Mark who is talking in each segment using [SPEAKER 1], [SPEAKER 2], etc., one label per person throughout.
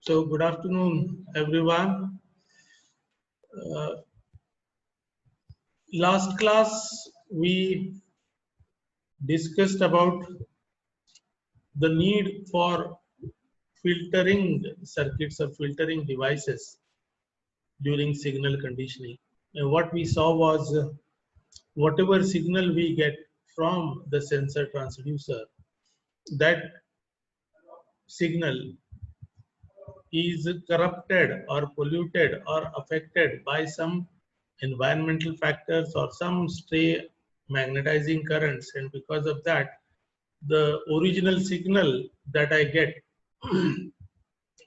[SPEAKER 1] So good afternoon, everyone. Uh, Last class we discussed about the need for filtering circuits or filtering devices during signal conditioning. And what we saw was whatever signal we get from the sensor transducer, that signal is corrupted or polluted or affected by some environmental factors or some stray magnetizing currents, and because of that the original signal that I get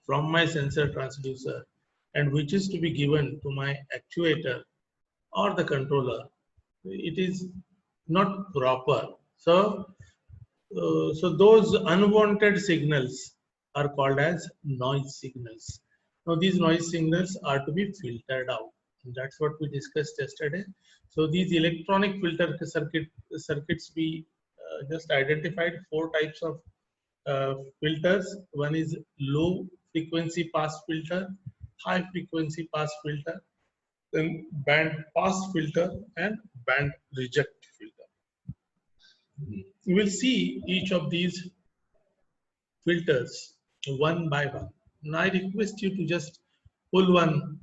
[SPEAKER 1] from my sensor transducer and which is to be given to my actuator or the controller, it is not proper. So those unwanted signals are called as noise signals. Now these noise signals are to be filtered out. And that's what we discussed yesterday. So these electronic filter circuits, we just identified 4 types of filters. One is low frequency pass filter, high frequency pass filter, then band pass filter, and band reject filter. We will see each of these filters one by one. Now I request you to just pull one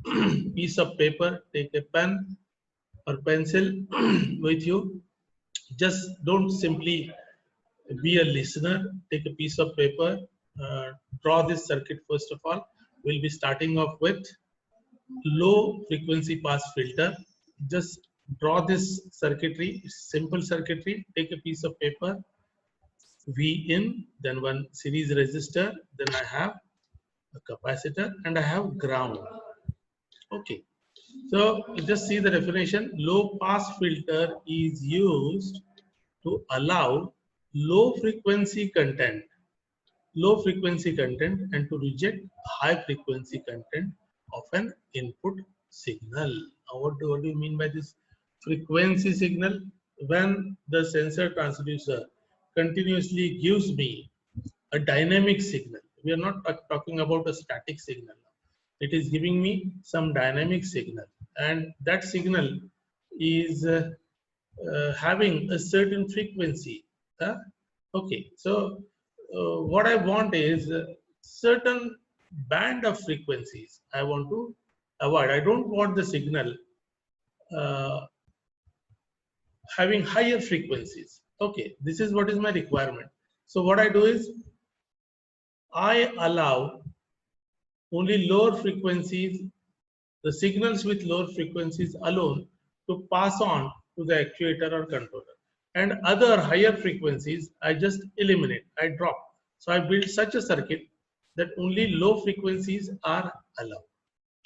[SPEAKER 1] piece of paper, take a pen or pencil with you. Just don't simply be a listener. Take a piece of paper, draw this circuit first of all. We'll be starting off with low frequency pass filter. Just draw this circuitry, simple circuitry. Take a piece of paper, V in, then one series resistor, then I have a capacitor, and I have ground. Okay, so just see the definition. Low pass filter is used to allow low frequency content and to reject high frequency content of an input signal. Now, what do you mean by this frequency signal? When the sensor transducer continuously gives me a dynamic signal, we are not talking about a static signal. It is giving me some dynamic signal, and that signal is having a certain frequency. Okay, so what I want is certain band of frequencies I want to avoid. I don't want the signal uh, having higher frequencies. Okay, this is what is my requirement. So what I do is I allow only lower frequencies, the signals with lower frequencies alone, to pass on to the actuator or controller, and other higher frequencies I just eliminate, I drop. So I build such a circuit that only low frequencies are allowed.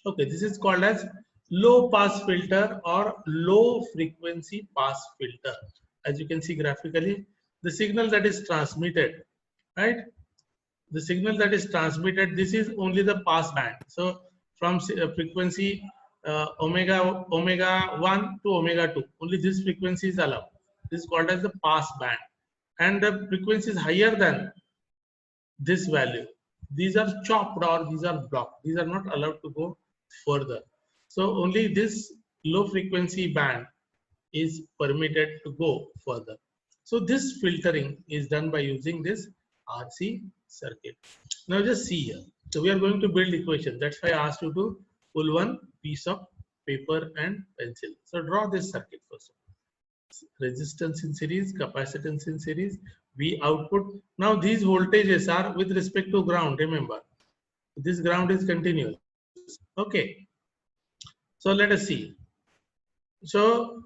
[SPEAKER 1] Okay, this is called as low pass filter or low frequency pass filter. As you can see graphically, the signal that is transmitted, right? The signal that is transmitted, this is only the pass band. So from frequency omega 1 to omega 2, only this frequency is allowed. This is called as the pass band, and the frequency is higher than this value, these are chopped or these are blocked. These are not allowed to go further. So only this low frequency band is permitted to go further. So this filtering is done by using this RC circuit. Now just see here. So we are going to build equation. That's why I asked you to pull one piece of paper and pencil. So draw this circuit first. Resistance in series, capacitance in series, V output. Now these voltages are with respect to ground. Remember, this ground is continuous. Okay. So let us see. So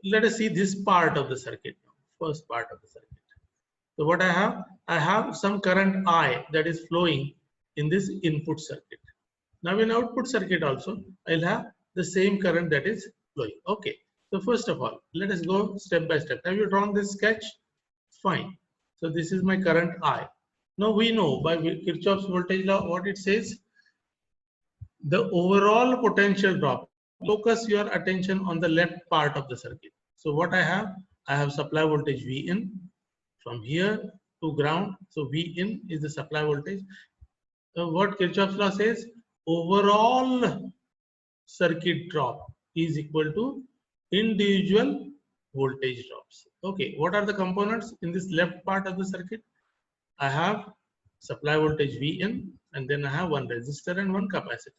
[SPEAKER 1] let us see this part of the circuit now. First part of the circuit. So what I have some current I that is flowing in this input circuit. Now in output circuit also, I'll have the same current that is flowing. Okay. So first of all, let us go step by step. Have you drawn this sketch? Fine. So this is my current I. Now we know by Kirchhoff's voltage law what it says. The overall potential drop. Focus your attention on the left part of the circuit. So what I have supply voltage V in from here to ground. So V in is the supply voltage. what Kirchhoff's law says, overall circuit drop is equal to individual voltage drops. Okay, what are the components in this left part of the circuit? I have supply voltage Vn, and then I have one resistor and one capacitor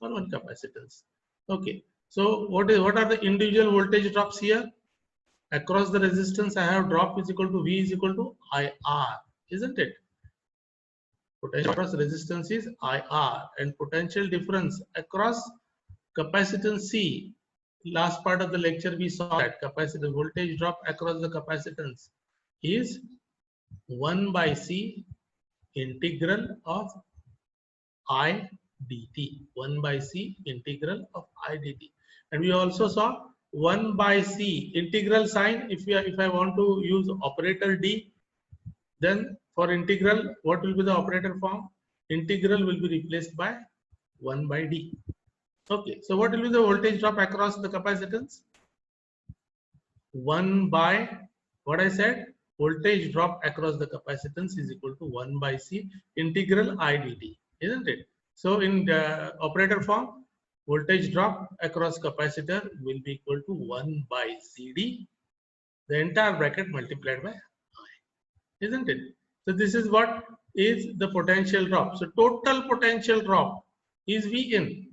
[SPEAKER 1] or one capacitance. Okay, so what are the individual voltage drops here? Across the resistance, I have drop is equal to V is equal to IR, isn't it? Potential across resistance is IR, and potential difference across capacitance C. Last part of the lecture we saw that capacitance voltage drop across the capacitance is 1 by C integral of I dt. 1 by C integral of I dt. And we also saw 1 by C integral sign. If I want to use operator D, then for integral, what will be the operator form? Integral will be replaced by 1 by D. Okay, so what will be the voltage drop across the capacitance? 1 by, what I said, voltage drop across the capacitance is equal to 1 by C integral I dt, isn't it? So in the operator form, voltage drop across capacitor will be equal to 1 by CD, the entire bracket multiplied by I, isn't it? So this is what is the potential drop. So total potential drop is Vn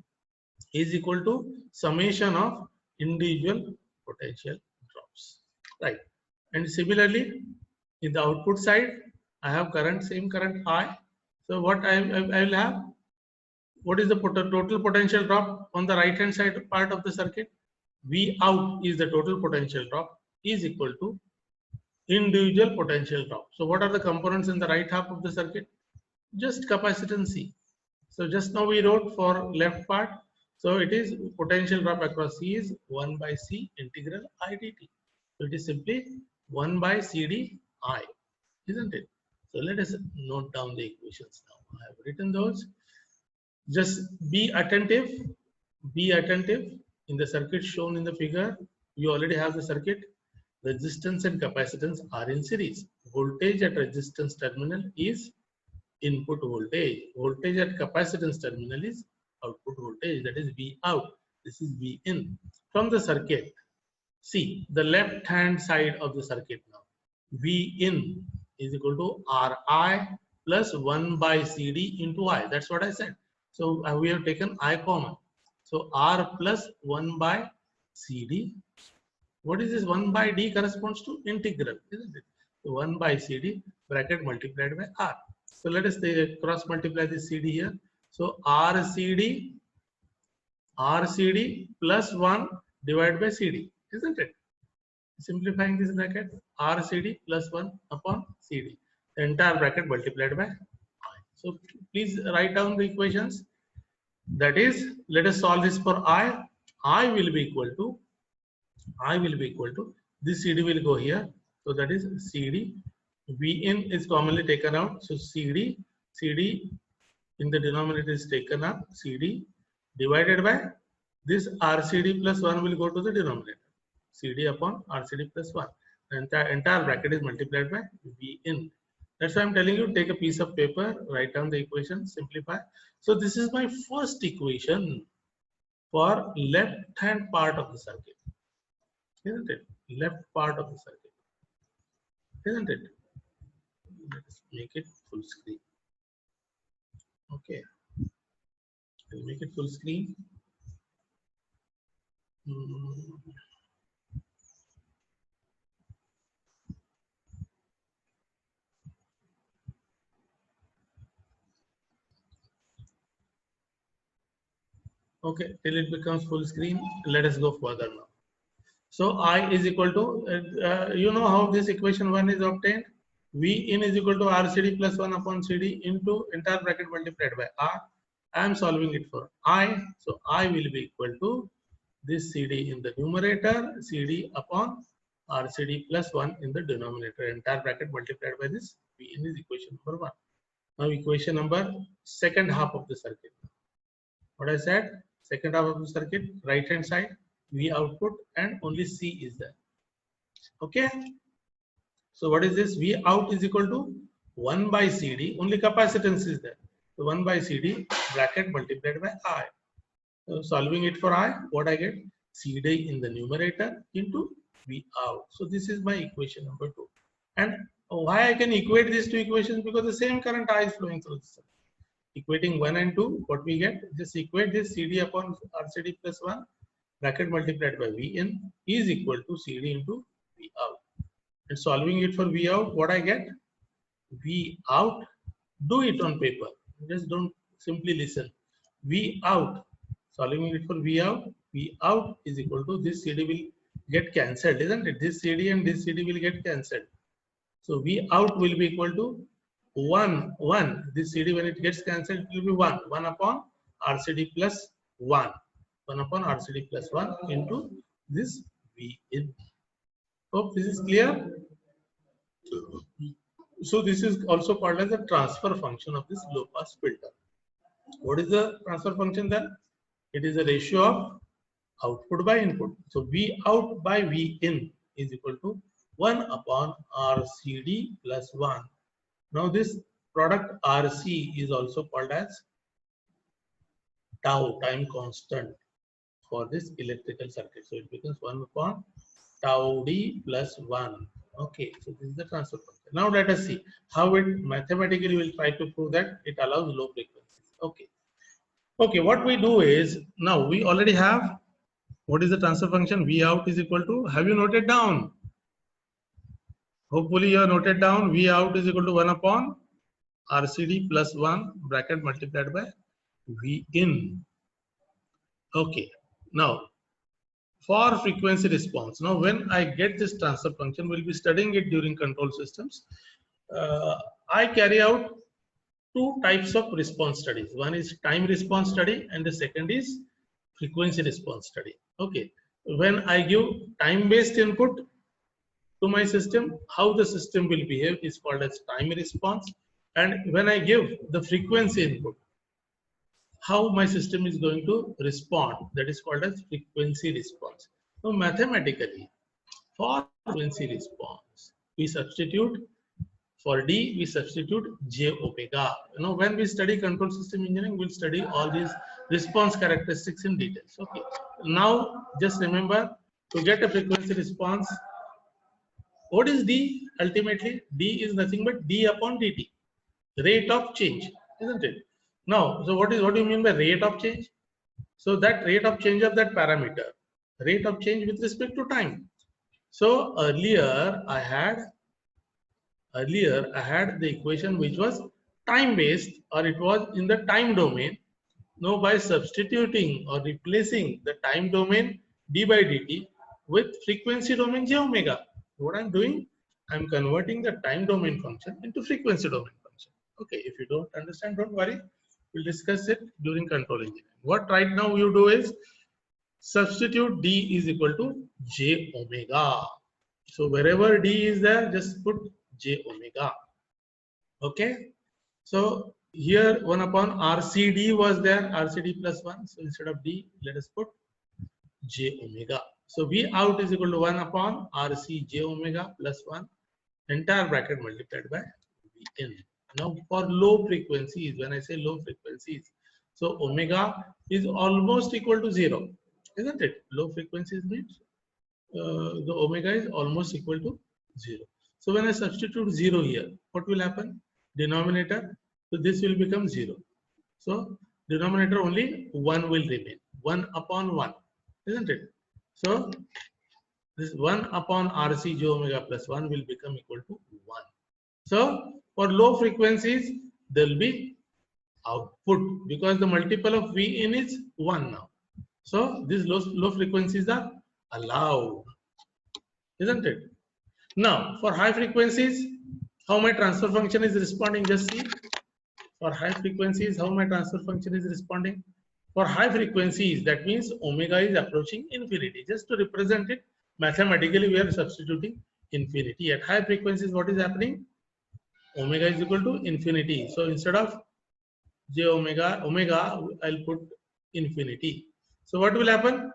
[SPEAKER 1] is equal to summation of individual potential drops, right? And similarly, in the output side, I have same current I. So what I will have, what is the total potential drop on the right hand side part of the circuit? V out is the total potential drop is equal to individual potential drop. So what are the components in the right half of the circuit? Just capacitance C. So just now we wrote for left part. So it is potential drop across C is 1 by C integral I dt. So it is simply 1 by CD I, isn't it? So let us note down the equations now. I have written those. Just be attentive. Be attentive. In the circuit shown in the figure, you already have the circuit. Resistance and capacitance are in series. Voltage at resistance terminal is input voltage. Voltage at capacitance terminal is output voltage, that is V out. This is V in. From the circuit, see the left hand side of the circuit now. V in is equal to Ri plus 1 by CD into I. That's what I said. So we have taken I common. So R plus 1 by CD. What is this 1 by D corresponds to integral, isn't it? So 1 by CD bracket multiplied by R. So let us cross multiply this CD here. So RCD plus 1 divided by CD, isn't it? Simplifying this bracket, RCD plus 1 upon CD. The entire bracket multiplied by I. So please write down the equations. That is, let us solve this for I. I will be equal to this CD will go here. So that is CD. V in is commonly taken out. So CD in the denominator is taken up. CD divided by this RCD plus 1 will go to the denominator. CD upon RCD plus 1. The entire bracket is multiplied by V in. That's why I'm telling you, take a piece of paper, write down the equation, simplify. So this is my first equation for left hand part of the circuit. Isn't it? Left part of the circuit. Isn't it? Let's make it full screen. Okay. I'll make it full screen. Okay, till it becomes full screen, let us go further now. So I is equal to, you know how this equation 1 is obtained? V in is equal to RCD plus 1 upon CD into entire bracket multiplied by R. I am solving it for I. So I will be equal to this CD in the numerator, CD upon RCD plus 1 in the denominator. Entire bracket multiplied by this. V in is equation number 1. Now equation number second half of the circuit. What I said? Second half of the circuit, right hand side, V output and only C is there. Okay. So what is this? V out is equal to 1 by CD, only capacitance is there. So 1 by CD bracket multiplied by I. So solving it for I, what I get? CD in the numerator into V out. So this is my equation number 2. And why I can equate these two equations? Because the same current I is flowing through the system. Equating 1 and 2, what we get? Just equate this CD upon RCD plus 1 bracket multiplied by V in is equal to CD into V out. And solving it for V out, what I get? V out, do it on paper. Just don't simply listen. V out, solving it for V out is equal to this CD will get cancelled, isn't it? This CD and this CD will get cancelled. So V out will be equal to 1. This CD when it gets cancelled, it will be 1. 1 upon RCD plus 1. 1 upon RCD plus 1 into this V in. Hope this is clear. So this is also called as the transfer function of this low pass filter. What is the transfer function then? It is a ratio of output by input. So V out by V in is equal to 1 upon RCD plus 1. Now this product RC is also called as tau, time constant for this electrical circuit. So it becomes 1 upon tau D plus 1. Okay, so this is the transfer function. Now let us see how it mathematically will try to prove that it allows low frequencies. Okay. Okay, what we do is, now we already have, what is the transfer function? V out is equal to, have you noted down? Hopefully you have noted down, V out is equal to 1 upon RCD plus 1 bracket multiplied by V in. Okay, now for frequency response, now when I get this transfer function, we'll be studying it during control systems. I carry out two types of response studies. One is time response study and the second is frequency response study. Okay, when I give time based input to my system, how the system will behave is called as time response. And when I give the frequency input, how my system is going to respond, that is called as frequency response. So mathematically, for frequency response, we substitute, for D, we substitute J omega. You know, when we study control system engineering, we'll study all these response characteristics in details. Okay. Now, just remember, to get a frequency response, what is D? Ultimately, D is nothing but D upon dt, rate of change, isn't it? Now, so what do you mean by rate of change? So that rate of change of that parameter, rate of change with respect to time. So earlier I had the equation which was time based, or it was in the time domain. Now by substituting or replacing the time domain d by dt with frequency domain j omega, what I'm doing, I'm converting the time domain function into frequency domain function. Okay, if you don't understand, don't worry, we'll discuss it during control engineering. What right now you do is substitute d is equal to j omega. So wherever d is there, just put j omega. Okay, so here 1 upon RCD was there, RCD plus 1. So instead of d, let us put j omega. So V out is equal to 1 upon RC j omega plus 1, entire bracket multiplied by V in. Now for low frequencies, when I say low frequencies, so omega is almost equal to 0, isn't it? Low frequencies means the omega is almost equal to 0. So when I substitute 0 here, what will happen? Denominator, so this will become 0. So denominator only 1 will remain, 1 upon 1, isn't it? So this 1 upon RC j omega plus 1 will become equal to 1. So for low frequencies, there will be output because the multiple of V in is 1 now. So these low frequencies are allowed, isn't it? Now for high frequencies, how my transfer function is responding, just see. For high frequencies, how my transfer function is responding. For high frequencies, that means omega is approaching infinity. Just to represent it mathematically, we are substituting infinity. At high frequencies, what is happening? Omega is equal to infinity. So instead of j omega, I'll put infinity. So what will happen?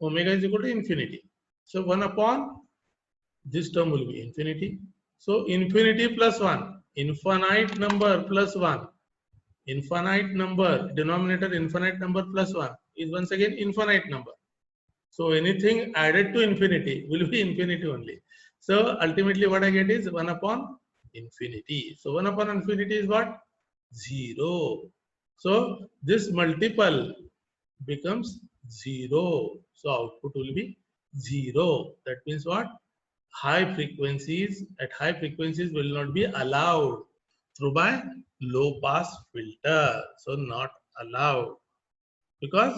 [SPEAKER 1] Omega is equal to infinity. So 1 upon this term will be infinity. So infinity plus 1. infinite number plus 1, infinite number, denominator infinite number plus 1 is once again infinite number. So anything added to infinity will be infinity only. So ultimately what I get is 1 upon infinity. So 1 upon infinity is what? 0. So this multiple becomes 0. So output will be 0. That means what? High frequencies, at high frequencies will not be allowed through by low pass filter. So not allowed, because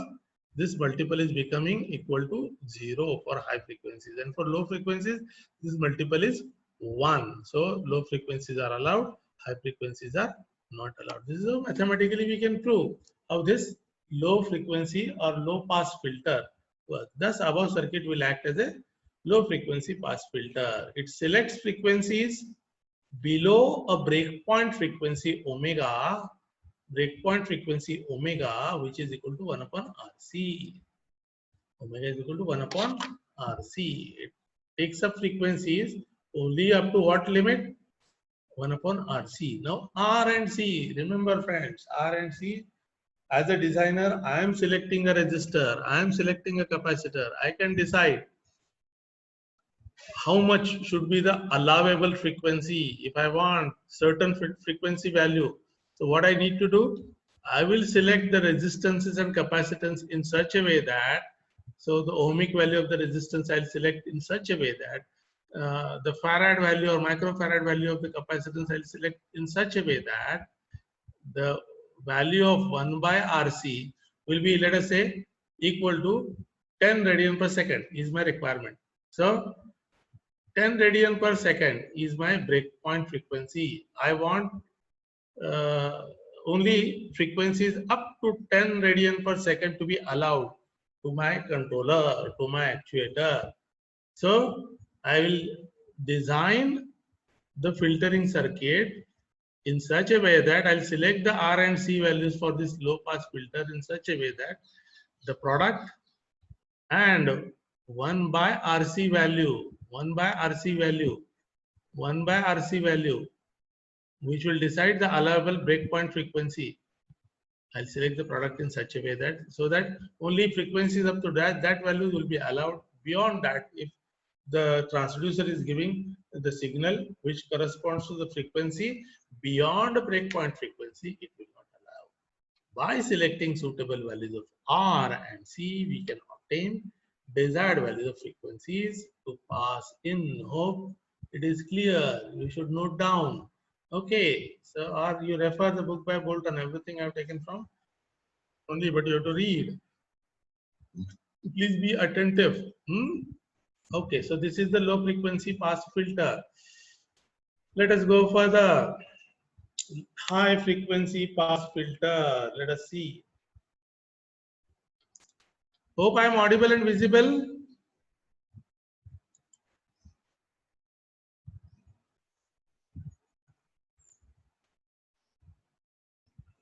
[SPEAKER 1] this multiple is becoming equal to 0 for high frequencies, and for low frequencies this multiple is 1. So low frequencies are allowed, high frequencies are not allowed. This is how mathematically we can prove how this low frequency or low pass filter works. Thus above circuit will act as a low frequency pass filter. It selects frequencies below a breakpoint frequency omega, breakpoint frequency omega, which is equal to 1 upon RC. Omega is equal to 1 upon RC. It takes up frequencies only up to what limit? 1 upon RC. Now R and C, remember friends, R and C, as a designer, I am selecting a resistor, I am selecting a capacitor. I can decide how much should be the allowable frequency. If I want certain frequency value, so what I need to do, I will select the resistances and capacitance in such a way that, so the ohmic value of the resistance I'll select in such a way that the farad value or microfarad value of the capacitance I'll select in such a way that the value of 1 by RC will be, let us say, equal to 10 radian per second is my requirement. So 10 radian per second is my breakpoint frequency. I want only frequencies up to 10 radian per second to be allowed to my controller, to my actuator. So I will design the filtering circuit in such a way that I'll select the R and C values for this low pass filter in such a way that the product and 1 by RC value, 1 by RC value, 1 by RC value, which will decide the allowable breakpoint frequency. I'll select the product in such a way that, so that only frequencies up to that value will be allowed. Beyond that, if the transducer is giving the signal which corresponds to the frequency beyond breakpoint frequency, it will not allow. By selecting suitable values of R and C, we can obtain desired values of frequencies to pass in. Hope it is clear. You should note down. Okay, so or you refer the book by Bolton. Everything I've taken from only, but you have to read. Please be attentive. Okay, so this is the low frequency pass filter. Let us go further. High frequency pass filter. Let us see. Hope I am audible and visible.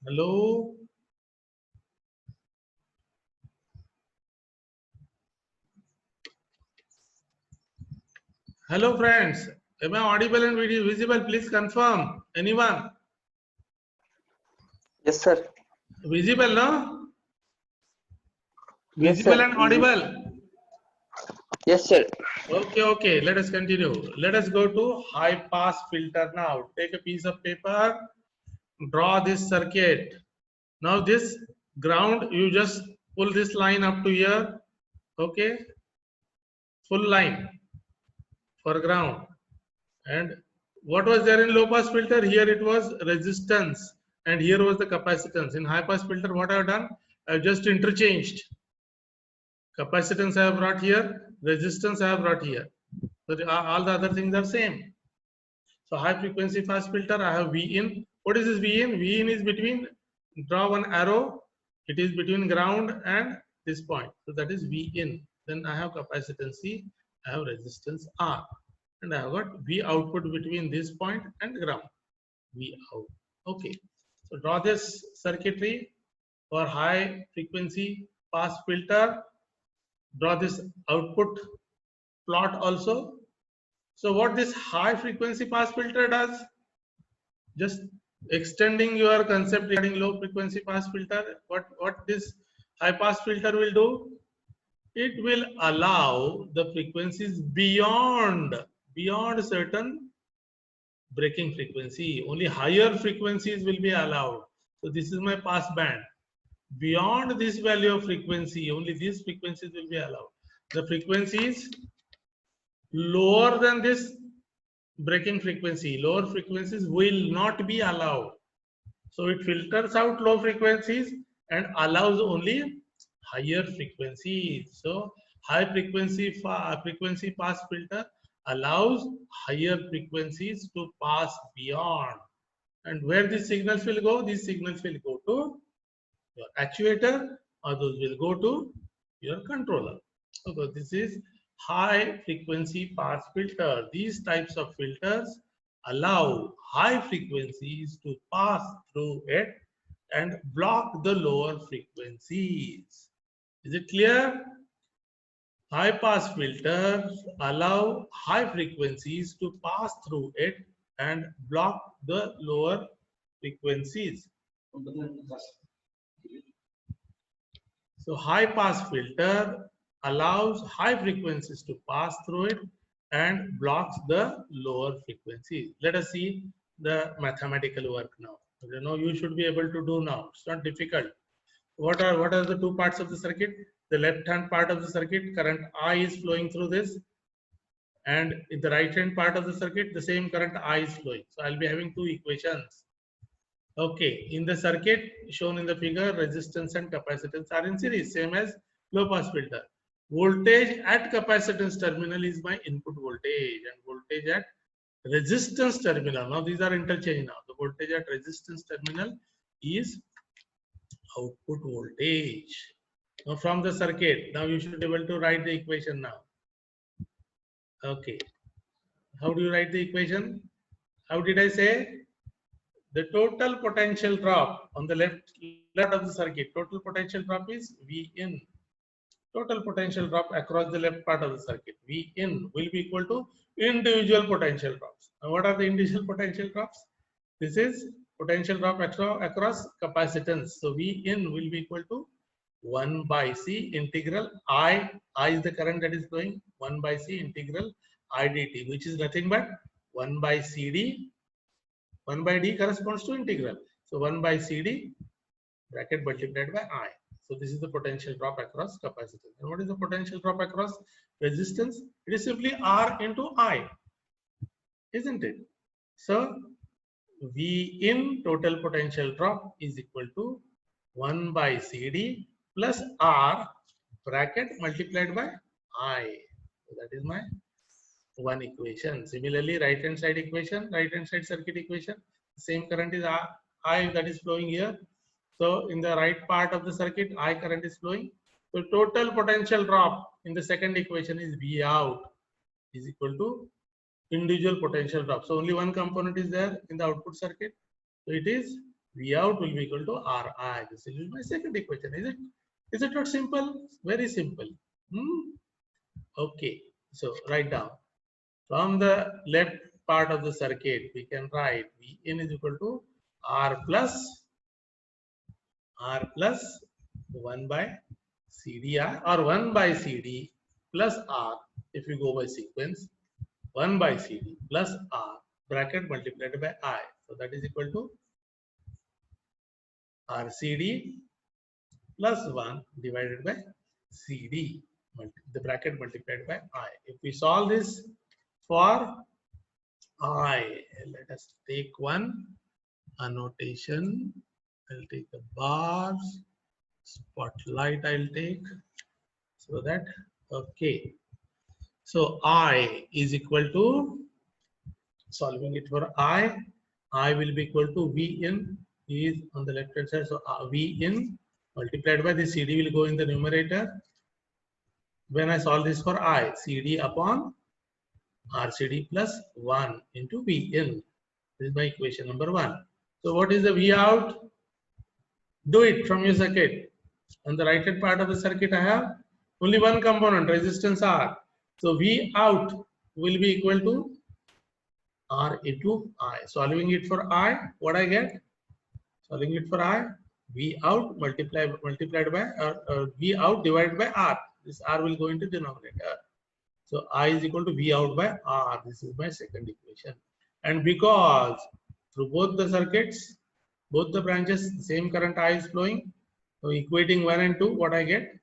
[SPEAKER 1] Hello. Hello friends. Am I audible and visible? Please confirm. Anyone?
[SPEAKER 2] Yes, sir.
[SPEAKER 1] Visible, no?
[SPEAKER 2] Yes,
[SPEAKER 1] Visible
[SPEAKER 2] sir.
[SPEAKER 1] and audible.
[SPEAKER 2] Yes, sir.
[SPEAKER 1] Okay, okay. Let us continue. Let us go to high pass filter now. Take a piece of paper. Draw this circuit. Now this ground, you just pull this line up to here. Okay. Full line for ground. And what was there in low pass filter? Here it was resistance and here was the capacitance. In high pass filter, what I have done? I have just interchanged. Capacitance I have brought here, resistance I have brought here. So all the other things are same. So high frequency fast filter, I have V in. What is this V in? V in is between, draw one arrow, it is between ground and this point. So that is V in. Then I have capacitance C, I have resistance R. And I have got V output between this point and ground. V out. Okay. So draw this circuitry for high frequency pass filter. Draw this output plot also. So what this high frequency pass filter does? Just extending your concept regarding low frequency pass filter. What this high pass filter will do? It will allow the frequencies beyond certain breaking frequency. Only higher frequencies will be allowed. So this is my pass band. Beyond this value of frequency, only these frequencies will be allowed. The frequencies lower than this breaking frequency, lower frequencies will not be allowed. So it filters out low frequencies and allows only higher frequencies. So high frequency pass filter allows higher frequencies to pass beyond. And where these signals will go? These signals will go to your actuator, or those will go to your controller. So this is high frequency pass filter. These types of filters allow high frequencies to pass through it and block the lower frequencies. Is it clear? High pass filters allow high frequencies to pass through it and block the lower frequencies. So high pass filter allows high frequencies to pass through it and blocks the lower frequencies. Let us see the mathematical work now. You know, you should be able to do now. It's not difficult. What are the two parts of the circuit? The left hand part of the circuit, current I is flowing through this, and in the right hand part of the circuit, the same current I is flowing. So I'll be having two equations. Okay, in the circuit shown in the figure, resistance and capacitance are in series, same as low pass filter. Voltage at capacitance terminal is my input voltage, and voltage at resistance terminal. Now these are interchanged now. The voltage at resistance terminal is output voltage. Now from the circuit, now you should be able to write the equation now. Okay, how do you write the equation? How did I say? The total potential drop on the left of the circuit, total potential drop is V in. Total potential drop across the left part of the circuit, V in, will be equal to individual potential drops. Now what are the individual potential drops? This is potential drop across capacitance. So V in will be equal to 1 by C integral I is the current that is flowing, 1 by C integral I dt, which is nothing but 1 by CD. 1 by d corresponds to integral. So 1 by CD bracket multiplied by I. So this is the potential drop across capacitance. And what is the potential drop across resistance? It is simply R into I, isn't it? So V in total potential drop is equal to 1 by CD plus R bracket multiplied by I. So that is my one equation. Similarly, right hand side equation, right hand side circuit equation, same current is I that is flowing here. So in the right part of the circuit, I current is flowing. So total potential drop in the second equation is V out is equal to individual potential drop. So only one component is there in the output circuit. So it is V out will be equal to Ri. This is my second equation. Is it not simple? Very simple. Okay. So write down. From the left part of the circuit, we can write V in is equal to R plus 1 by CDI, or 1 by CD plus R, if you go by sequence, 1 by CD plus R bracket multiplied by I. So that is equal to RCD plus 1 divided by CD, the bracket multiplied by I. If we solve this for I, let us take one annotation. I'll take the bars, spotlight I'll take, so that, okay. So I is equal to, solving it for I will be equal to V in is on the left hand side. So V in multiplied by the CD will go in the numerator. When I solve this for I, CD upon RCD plus 1 into V in. This is my equation number 1. So what is the V out? Do it from your circuit. On the right hand part of the circuit, I have only one component, resistance R. So V out will be equal to R into I. Solving it for I, what I get? Solving it for I, V out multiplied by V out divided by R. This R will go into denominator. So I is equal to V out by R. This is my second equation. And because through both the circuits, both the branches, the same current I is flowing. So equating 1 and 2, what I get?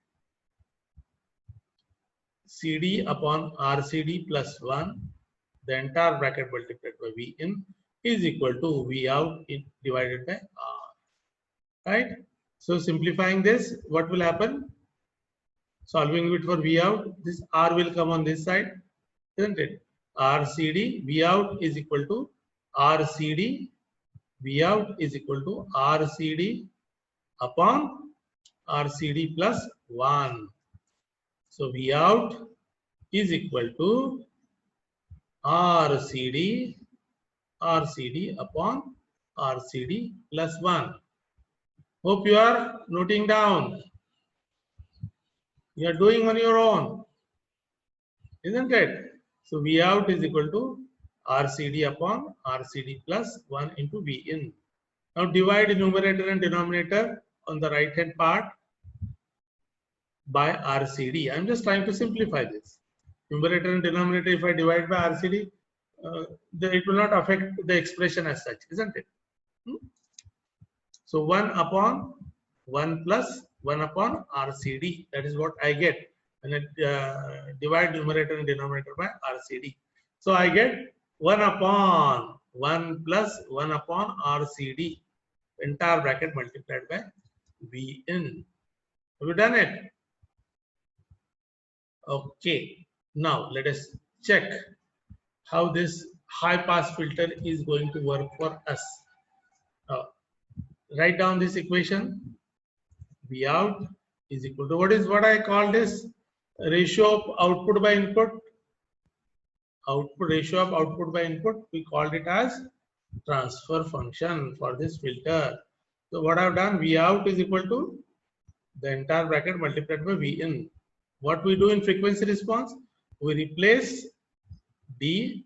[SPEAKER 1] CD upon RCD plus 1, the entire bracket multiplied by V in is equal to V out divided by R. Right? So simplifying this, what will happen? Solving it for V out, this R will come on this side, isn't it? RCD, V out is equal to RCD, V out is equal to RCD upon RCD plus 1. So V out is equal to RCD upon RCD plus 1. Hope you are noting down. You are doing on your own, isn't it? So V out is equal to RCD upon RCD plus 1 into V in. Now divide numerator and denominator on the right hand part by RCD. I'm just trying to simplify this. Numerator and denominator, if I divide by RCD, it will not affect the expression as such, isn't it? So 1 upon 1 plus 1 upon RCD. That is what I get when I divide numerator and denominator by RCD. So I get 1 upon 1 plus 1 upon RCD. Entire bracket multiplied by V in. Have you done it? Okay. Now let us check how this high pass filter is going to work for us. Write down this equation. V out is equal to what I call this ratio of output by input. Ratio of output by input. We called it as transfer function for this filter. So what I've done, V out is equal to the entire bracket multiplied by V in. What we do in frequency response, we replace D.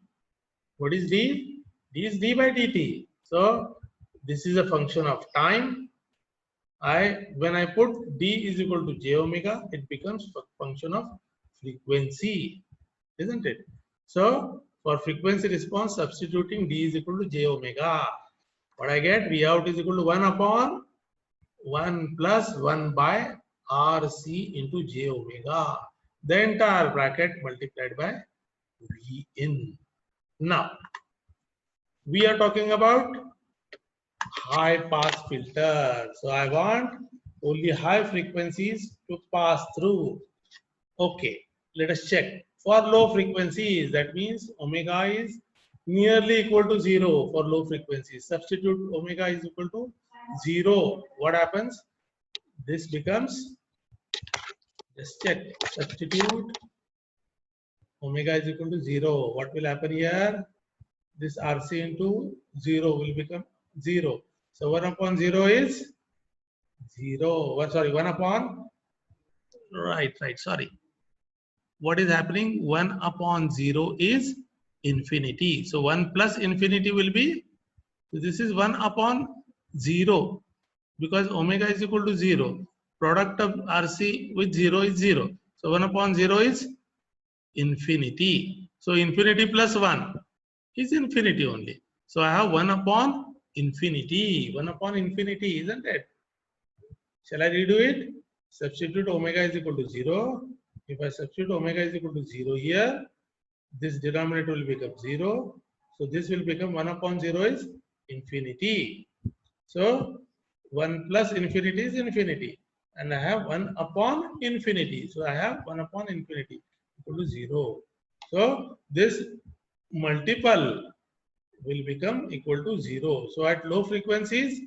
[SPEAKER 1] What is D? D is D by dt. So this is a function of time. When I put D is equal to j omega, it becomes a function of frequency, isn't it? So for frequency response, substituting D is equal to j omega. What I get? V out is equal to 1 upon 1 plus 1 by RC into j omega. The entire bracket multiplied by V in. Now, we are talking about high pass filter. So I want only high frequencies to pass through. Okay, let us check. For low frequencies, that means omega is nearly equal to 0 for low frequencies. Substitute omega is equal to 0. What happens? This becomes, just check, substitute omega is equal to 0. What will happen here? This RC into 0 will become 0. So 1 upon 0 is 0. 1 upon, right, sorry. What is happening? 1 upon 0 is infinity. So 1 plus infinity will be, so this is 1 upon 0 because omega is equal to 0. Product of RC with 0 is 0. So 1 upon 0 is infinity. So infinity plus 1 is infinity only. So I have 1 upon infinity. 1 upon infinity, isn't it? Shall I redo it? Substitute omega is equal to 0. If I substitute omega is equal to 0 here, this denominator will become 0. So this will become 1 upon 0 is infinity. So 1 plus infinity is infinity. And I have 1 upon infinity. So I have 1 upon infinity equal to 0. So this multiple will become equal to 0. So at low frequencies,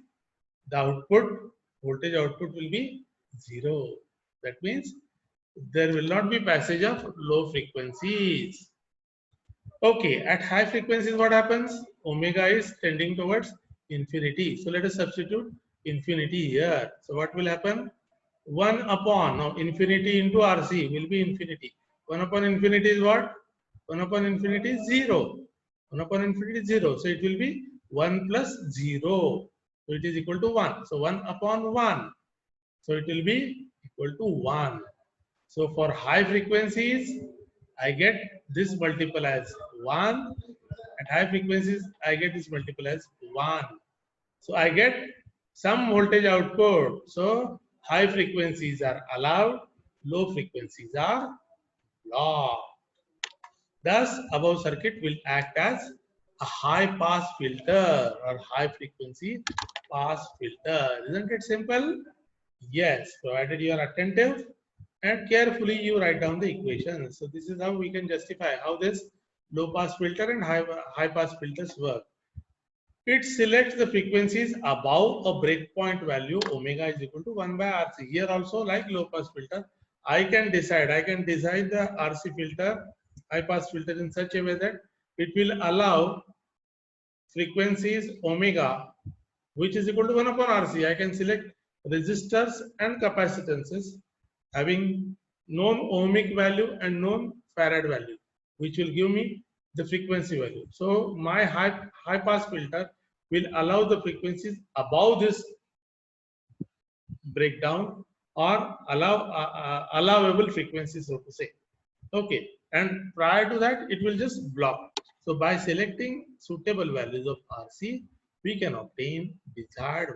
[SPEAKER 1] the output, voltage output will be 0. That means there will not be passage of low frequencies. Okay, at high frequencies, what happens? Omega is tending towards infinity. So let us substitute infinity here. So what will happen? 1 upon, now infinity into RC will be infinity. 1 upon infinity is what? 1 upon infinity is 0. 1 upon infinity is 0. So it will be 1 plus 0. So it is equal to 1. So 1 upon 1. So it will be equal to 1. So for high frequencies, I get this multiple as 1. At high frequencies, I get this multiple as 1. So I get some voltage output. So high frequencies are allowed, low frequencies are blocked. Thus, above circuit will act as a high pass filter or high frequency pass filter. Isn't it simple? Yes, provided you are attentive and carefully you write down the equations. So this is how we can justify how this low pass filter and high pass filters work. It selects the frequencies above a breakpoint value omega is equal to 1 by RC. Here also, like low pass filter, I can design the RC filter, high pass filter in such a way that it will allow frequencies omega which is equal to 1 upon RC. I can select resistors and capacitances having known ohmic value and known farad value, which will give me the frequency value. So my high pass filter will allow the frequencies above this breakdown or allowable frequencies, so to say. Okay, and prior to that, it will just block. So by selecting suitable values of RC, we can obtain desired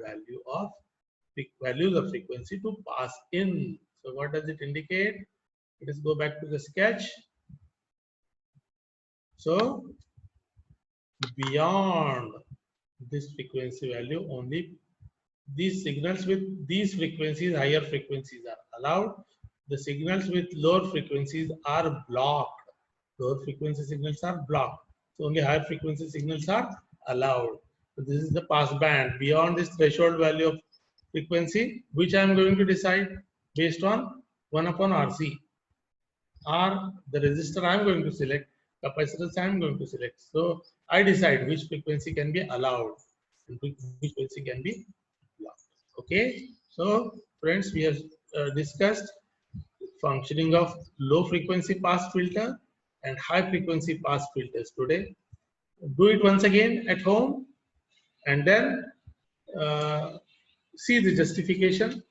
[SPEAKER 1] values of frequency to pass in. So what does it indicate? Let us go back to the sketch. So beyond this frequency value, only these signals with these frequencies, higher frequencies are allowed. The signals with lower frequencies are blocked. Lower frequency signals are blocked. So only higher frequency signals are allowed. So this is the pass band. Beyond this threshold value of frequency, which I am going to decide based on 1 upon RC, or the resistor I am going to select, capacitors I am going to select. So I decide which frequency can be allowed and which frequency can be blocked. Okay. So friends, we have discussed functioning of low frequency pass filter and high frequency pass filters today. Do it once again at home and then see the justification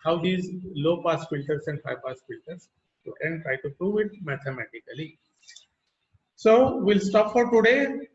[SPEAKER 1] how these low pass filters and high pass filters, you can try to prove it mathematically. So we'll stop for today.